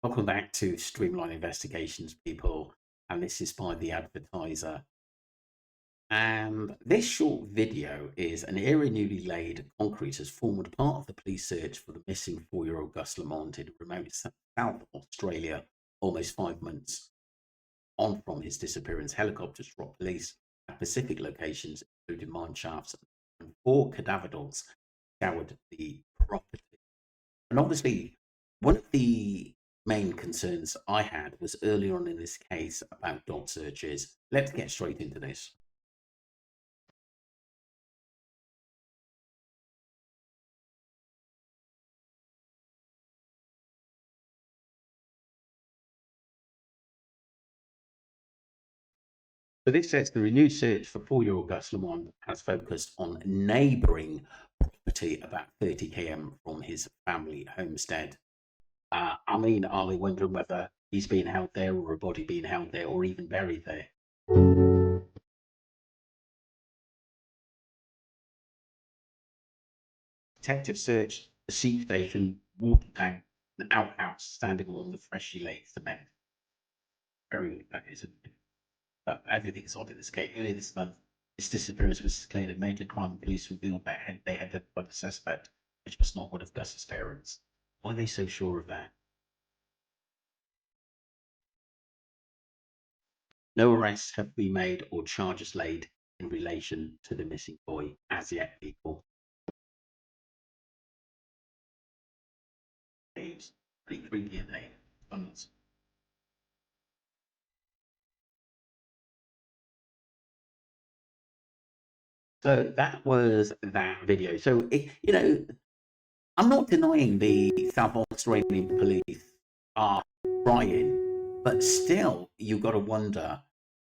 Welcome back to Streamline Investigations, people. And this is by The Advertiser. And this short video is an area newly laid concrete has formed part of the police search for the missing 4-year-old Gus Lamont in remote South Australia, almost 5 months on from his disappearance. Helicopters dropped police at specific locations, including mine shafts, and 4 cadaver dogs scoured the property. And obviously, one of the main concerns I had was earlier on in this case about dog searches. Let's get straight into this. So this says the renewed search for 4-year-old Gus Lamont has focused on neighbouring property about 30 km from his family homestead. I mean, are they wondering whether he's being held there or a body being held there or even buried there? Detectives searched the sea station, water tank, an outhouse standing along the freshly laid cement. Very that is everything's odd in this case. Earlier this month, his disappearance was declared a major crime. Police revealed that they had identified the suspect, which was not one of Gus's parents. Why are they so sure of that? No arrests have been made or charges laid in relation to the missing boy as yet, people. It's pretty creepy, isn't it? So that was that video. So, I'm not denying the South Australian police are trying, but still, you've got to wonder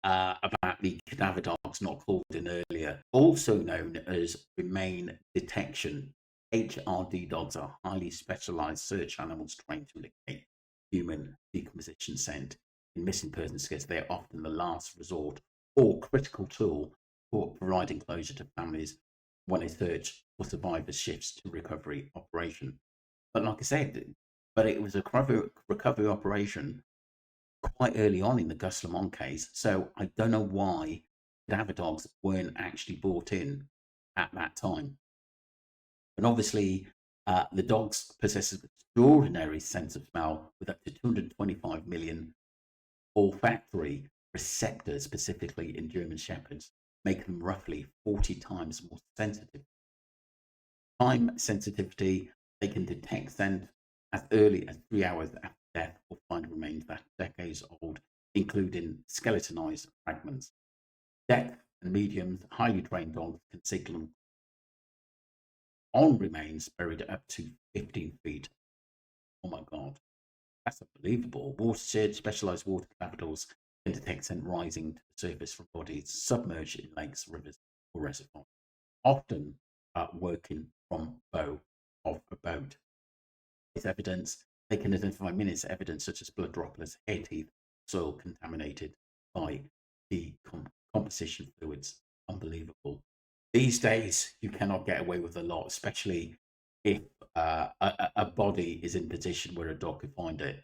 about the cadaver dogs not called in earlier, also known as remain detection. HRD dogs are highly specialized search animals trained to locate human decomposition scent. In missing persons cases, they're often the last resort or critical tool for providing closure to families when a search for survivors shifts to recovery operation. But like I said, it was a recovery operation quite early on in the Gus Lamont case. So I don't know why cadaver dogs weren't actually brought in at that time. And obviously, the dogs possess an extraordinary sense of smell with up to 225 million olfactory receptors, specifically in German Shepherds, making them roughly 40 times more sensitive. Time sensitivity, they can detect scent as early as 3 hours after death or find remains that decades old, including skeletonized fragments. Deaf and mediums, highly trained dogs can signal on remains buried up to 15 feet. Oh my God, that's unbelievable. Watershed, specialized water capitals can detect scent rising to the surface from bodies submerged in lakes, rivers, or reservoirs, often working from bow of a boat. With evidence, they can identify minutes evidence such as blood droplets, hair teeth, soil contaminated by decomposition fluids. Unbelievable. These days, you cannot get away with a lot, especially if a body is in position where a dog could find it.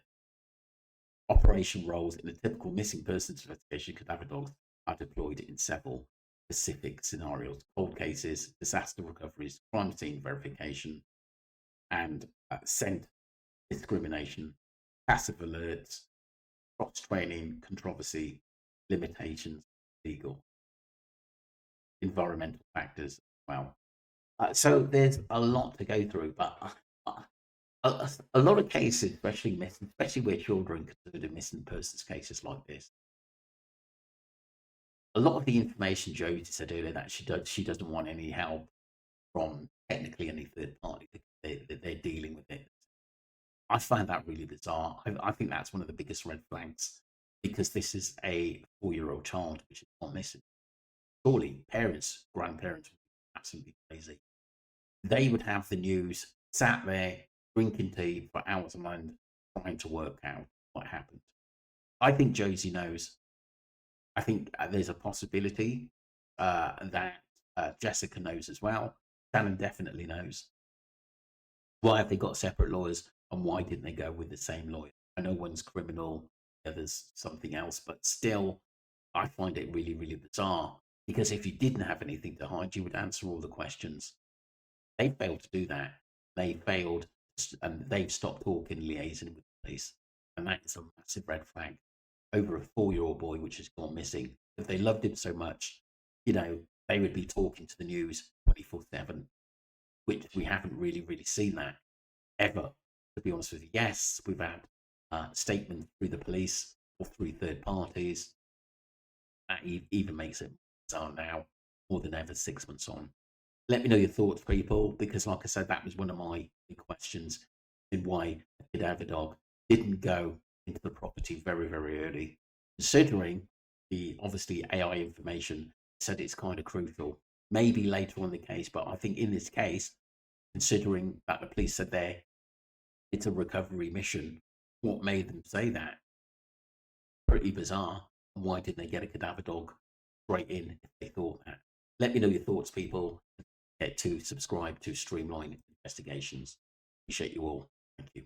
Operation roles in a typical missing persons investigation, cadaver dogs are deployed in several specific scenarios: cold cases, disaster recoveries, crime scene verification, and scent discrimination, passive alerts, cross training, controversy, limitations, legal, environmental factors as well. So there's a lot to go through, but a lot of cases, especially where children considered missing persons cases like this, a lot of the information Josie said earlier that she doesn't want any help from technically any third party. They're dealing with it. I find that really bizarre. I think that's one of the biggest red flags because this is a 4-year-old child which is not missing. Surely parents, grandparents would be absolutely crazy. They would have the news, sat there drinking tea for hours on end, trying to work out what happened. I think Josie knows. I think there's a possibility that Jessica knows as well. Shannon definitely knows. Why have they got separate lawyers, and why didn't they go with the same lawyer? I know one's criminal, the other's something else, but still, I find it really, really bizarre. Because if you didn't have anything to hide, you would answer all the questions. They failed to do that. They failed, and they've stopped talking, liaising with the police, and that is a massive red flag over a 4-year-old boy which has gone missing. If they loved him so much, they would be talking to the news 24/7, which we haven't really, really seen that ever. To be honest with you, yes, we've had statements through the police or through third parties. That even makes it bizarre now, more than ever, 6 months on. Let me know your thoughts, people, because like I said, that was one of my big questions in why a cadaver dog didn't go into the property very, very early, considering the obviously AI information said it's kind of crucial. Maybe later on in the case, but I think in this case, considering that the police said it's a recovery mission, what made them say that? Pretty bizarre. And why didn't they get a cadaver dog straight in if they thought that? Let me know your thoughts, people. Get to subscribe to Streamline Investigations. Appreciate you all. Thank you.